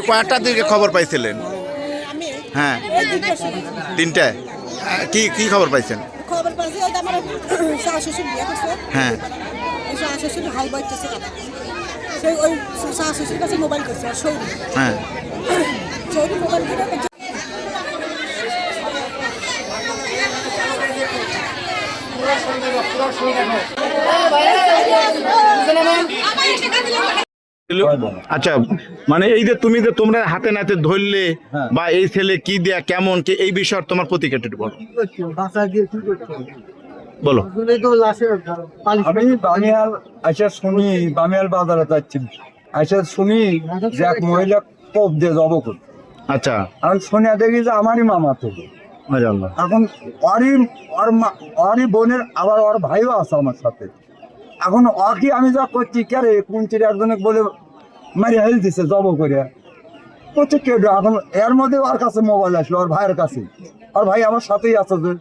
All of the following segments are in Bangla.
কয়টার দিকে খবর পাইছিলেন? হ্যাঁ, 3টায়। কি কি খবর পাইছেন? খবর পাইছি ওই আমার শাশুড়ি বিয়ে করছে। হ্যাঁ, ওই শাশুড়ি হাল বাইতেছে সেই ওই শাশুড়ির কাছে মোবাইল করছে আর সৌরি হ্যাঁ। সৌরি মোবাইল করে আচ্ছা, মানে এই যে তুমি যে তোমরা হাতে নাতে ধরলে বা এই ছেলে কি দেয়া কেমন কি এই বিষয়ে তোমার প্রতিক্রিয়া একটু বলো। বলো। আমি বামিয়াল আইসা শুনি, বামিয়াল বাজারে যাচ্ছি, আইসা শুনি যে এক মহিলা কোপ দিয়ে জব করে। আচ্ছা, এখন শুনে দেখি যে আমারই মামা থেকে। মাশাআল্লাহ। এখন ওরই বোনের আবার ওর ভাইও আছে আমার সাথে। এখন ওকে আমি যা করছি কে রে কোন চিড়ে একজনে বলে মারি হেল দিছে জব করে করছে কেউ। এখন এর মধ্যে ওর কাছে মোবাইল আসলো, ওর ভাইয়ের কাছে। ওর ভাই আমার সাথেই আছে যে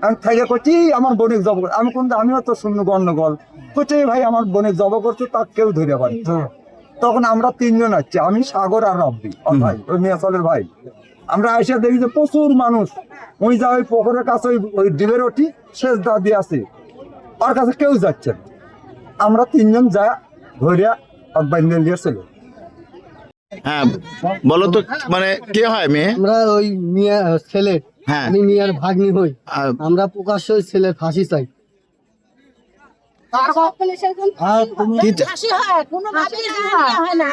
আমি থেকে করছি আমার বোনের জব করে। আমি কিন্তু আমিও তো শূন্য গণ্ডগোল করছি, ভাই আমার বোনের জব করছে তা কেউ ধরে পারে। তখন আমরা 3 জন আসছি, আমি সাগর আর রাব্বি, ওর ভাই, ওই মিয়াচলের ভাই। আমরা এসে দেখি যে প্রচুর মানুষ ওই যা ওই পুকুরের কাছে ওই ডিবের ওঠি শেষ দা দিয়ে আছে, ওর কাছে কেউ যাচ্ছে না। আমরা 3 জন যা ধরিয়া বাইন্দে নিয়েছিল। হ্যাঁ বলো তো, মানে কে হয় মেয়ে? আমরা ওই মিয়া ছেলে, হ্যাঁ। আমি মিয়ার ভাগ্নি হই। আমরা প্রকাশ্য ওই ছেলের ফাঁসি চাই। আর কি চা- ফাঁসি হয় কোনোভাবেই হয় না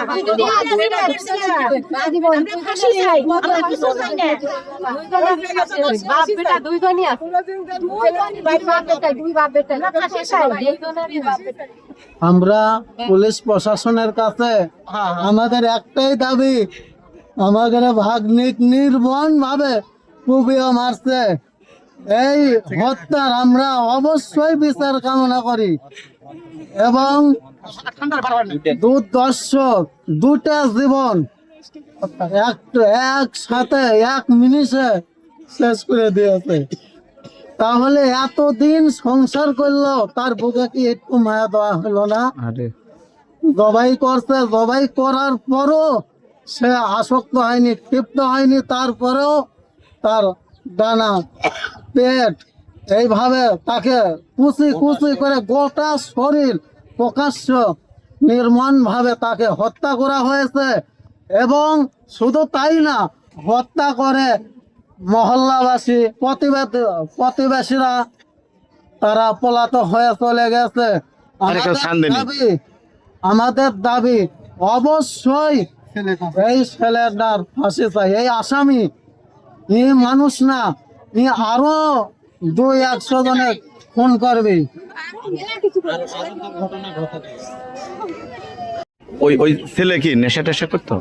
ফাঁসি চাই আমরা কিছু চাই না বাপ বেটা দুইজনই আছে দুই বাপ বেটা ফাঁসি চাই আমরা পুলিশ প্রশাসনের কাছে আমাদের একটাই দাবি, আমাদের ভাগ্নিক নির্মম ভাবে কুপিয়ে মারছে। এই হত্যার আমরা অবশ্যই বিচার কামনা করি এবং দুর্দর্শ দুটা জীবন একসাথে 1 মিনিটে শেষ করে দিয়েছে। তাহলে এতদিন সংসার করলো, তার বুকে কি একটু মায়া দেওয়া হলো না? জবাই করছে, জবাই করার পরও সে আসক্ত হয়নি, তৃপ্ত হয়নি, তারপরেও তার ডানা পেট এইভাবে তাকে কুচি কুচি করে গোটা শরীর প্রকাশ্য নির্মম ভাবে তাকে হত্যা করা হয়েছে। এবং শুধু তাই না, হত্যা করে মহল্লাবাসী প্রতিবেশীরা তারা পলাতক হয়ে চলে গেছে। আমাদের দাবি অবশ্যই এই ছেলেটার ফাঁসি চাই। এই আসামি এই মানুষ না, এই আরো 200-100 জনের খুন করবে। ওই ছেলে কি নেশা টেশা করতো?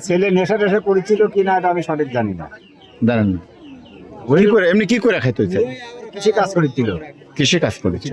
ছেলে নেশা টেশা করেছিল কিনা এটা আমি সঠিক জানি না। জানেন না? কি করে এমনি কি করে খাইতো? কৃষি কাজ করেছিল। কৃষি কাজ করেছে।